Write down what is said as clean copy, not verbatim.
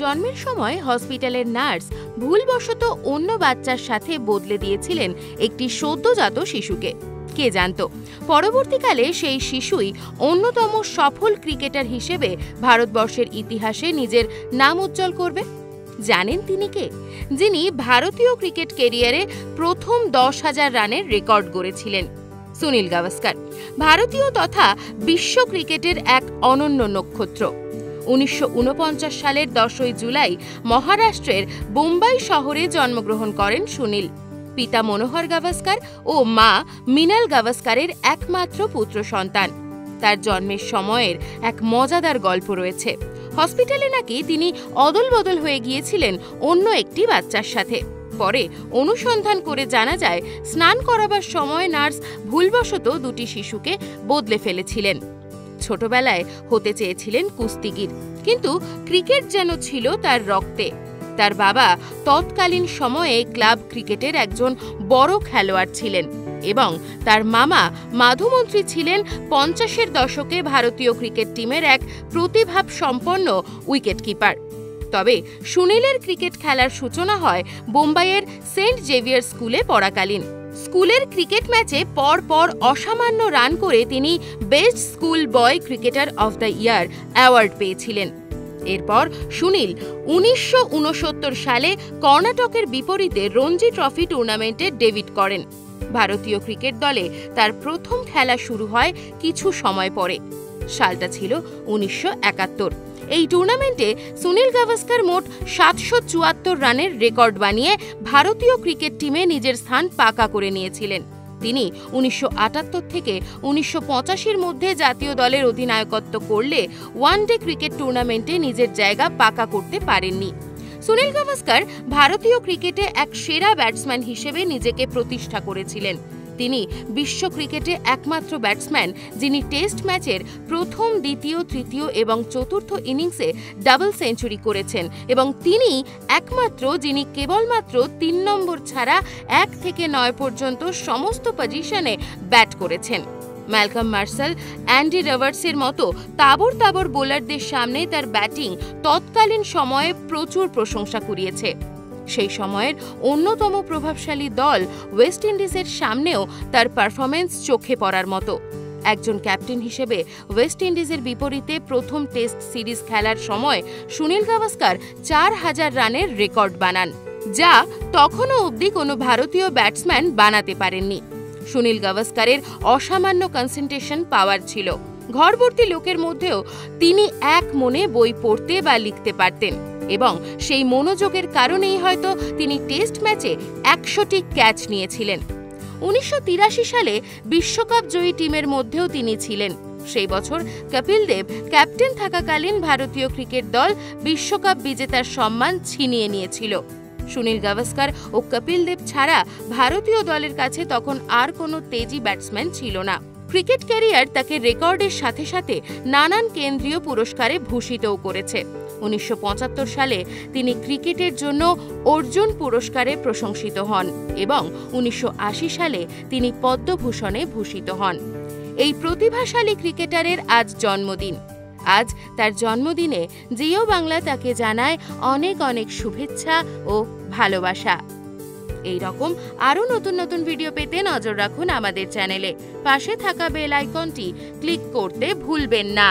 জন্মের সময় হসপিটালের নার্স ভুলবশত অন্য বাচ্চার সাথে বদলে দিয়েছিলেন একটি সদ্যজাত শিশুকে। কে জানত পরবর্তীকালে সেই শিশুই অন্যতম সফল ক্রিকেটার হিসেবে ভারতবর্ষের ইতিহাসে নিজের নাম উজ্জ্বল করবে। জানেন তিনি কে? যিনি ভারতীয় ক্রিকেট ক্যারিয়ারে প্রথম 10,000 রানের রেকর্ড গড়েছিলেন। সুনীল গাভাস্কার ভারতীয় তথা বিশ্ব ক্রিকেটের এক অনন্য নক্ষত্র। 1949 সালের 10ই জুলাই মহারাষ্ট্রের বোম্বাই শহরে জন্মগ্রহণ করেন সুনীল। পিতা মনোহর গাভাস্কার ও মা মৃণাল গাভাস্কারের একমাত্র পুত্র সন্তান। তার জন্মের সময়ের এক মজাদার গল্প রয়েছে। হসপিটালে নাকি তিনি অদল বদল হয়ে গিয়েছিলেন অন্য একটি বাচ্চার সাথে। পরে অনুসন্ধান করে জানা যায় স্নান করাবার সময় নার্স ভুলবশত দুটি শিশুকে বদলে ফেলেছিলেন। ছোটবেলায় হতে চেয়েছিলেন কুস্তিগির, কিন্তু ক্রিকেট যেন ছিল তার রক্তে। তার বাবা তৎকালীন সময়ে ক্লাব ক্রিকেটের একজন বড় খেলোয়াড় ছিলেন এবং তার মামা মাধুমন্ত্রী ছিলেন 50-এর দশকে ভারতীয় ক্রিকেট টিমের এক প্রতিভাব সম্পন্ন উইকেট কিপার। তবে সুনীলের ক্রিকেট খেলার সূচনা হয় বোম্বাইয়ের সেন্ট জেভিয়ার স্কুলে পড়াকালীন। স্কুলের ক্রিকেট ম্যাচে পরপর অসামান্য রান করে তিনি best school boy cricketer of the year award পেয়েছিলেন। এরপর সুনীল 1969 সালে কর্ণাটকের বিপরীতে রঞ্জি ট্রফি টুর্নামেন্টে ডেবিট করেন। ভারতীয় ক্রিকেট দলে তার প্রথম খেলা শুরু হয় কিছু সময় পরে। সালটা ছিল 1971। এই টুর্নামেন্টে সুনীল গাভাস্কার মোট 774 রানের রেকর্ড বানিয়ে ভারতীয় ক্রিকেট টিমে নিজের স্থান পাকা করে নিয়েছিলেন। তিনি 1978 থেকে 1985-র মধ্যে জাতীয় দলের অধিনায়কত্ব করলে ওয়ানডে ক্রিকেট টুর্নামেন্টে নিজের জায়গা পাকা করতে পারেননি। সুনীল গাভাস্কার ভারতীয় ক্রিকেটে এক সেরা ব্যাটসম্যান হিসেবে নিজেকে প্রতিষ্ঠা করেছিলেন। তিনি বিশ্ব ক্রিকেটে একমাত্র ব্যাটসম্যান যিনি টেস্ট ম্যাচের প্রথম, দ্বিতীয়, তৃতীয় এবং চতুর্থ ইনিংসে ডাবল সেঞ্চুরি করেছেন এবং তিনি একমাত্র যিনি কেবলমাত্র 3 নম্বর ছাড়া 1 থেকে 9 পর্যন্ত সমস্ত পজিশনে ব্যাট করেছেন। ম্যালকম মার্শাল, অ্যান্ডি রবার্টসের মতো তাবর তাবর বোলারদের সামনে তার ব্যাটিং তৎকালীন সময়ে প্রচুর প্রশংসা কুড়িয়েছে। সেই সময়ের অন্যতম প্রভাবশালী দল ওয়েস্ট ইন্ডিজের সামনেও তার পারফরমেন্স চোখে পড়ার মতো। একজন ক্যাপ্টেন হিসেবে ওয়েস্ট ইন্ডিজের বিপরীতে প্রথম টেস্ট সিরিজ খেলার সময় সুনীল গাভাস্কার 4000 রানের রেকর্ড বানান, যা তখনও অবধি কোনো ভারতীয় ব্যাটসম্যান বানাতে পারেননি। সুনীল গাভাস্কারের অসামান্য কনসেন্ট্রেশন পাওয়ার ছিল। ঘরভর্তি লোকের মধ্যেও তিনি এক মনে বই পড়তে বা লিখতে পারতেন এবং সেই মনোযোগের কারণেই হয়তো তিনি টেস্ট ম্যাচে 100টি ক্যাচ নিয়েছিলেন। 1983 সালে বিশ্বকাপ জয়ী টিমের মধ্যেও তিনি ছিলেন। সেই বছর কপিল দেব ক্যাপ্টেন থাকাকালীন ভারতীয় ক্রিকেট দল বিশ্বকাপ বিজেতার সম্মান ছিনিয়ে নিয়েছিল। সুনীল গাভাস্কার ও কপিল দেব ছাড়া ভারতীয় দলের কাছে তখন আর কোনো তেজি ব্যাটসম্যান ছিল না। ক্রিকেট ক্যারিয়ার তাকে রেকর্ডের সাথে সাথে নানান কেন্দ্রীয় পুরস্কারে ভূষিতও করেছে। 1975 সালে তিনি ক্রিকেটের জন্য অর্জুন পুরস্কারে প্রশংসিত হন এবং 1980 সালে তিনি পদ্মভূষণে ভূষিত হন। এই প্রতিভাশালী ক্রিকেটারের আজ জন্মদিন। আজ তার জন্মদিনে জিও বাংলা তাকে জানায় অনেক অনেক শুভেচ্ছা ও ভালোবাসা। এই রকম আরও নতুন নতুন ভিডিও পেতে নজর রাখুন আমাদের চ্যানেলে। পাশে থাকা বেল আইকনটি ক্লিক করতে ভুলবেন না।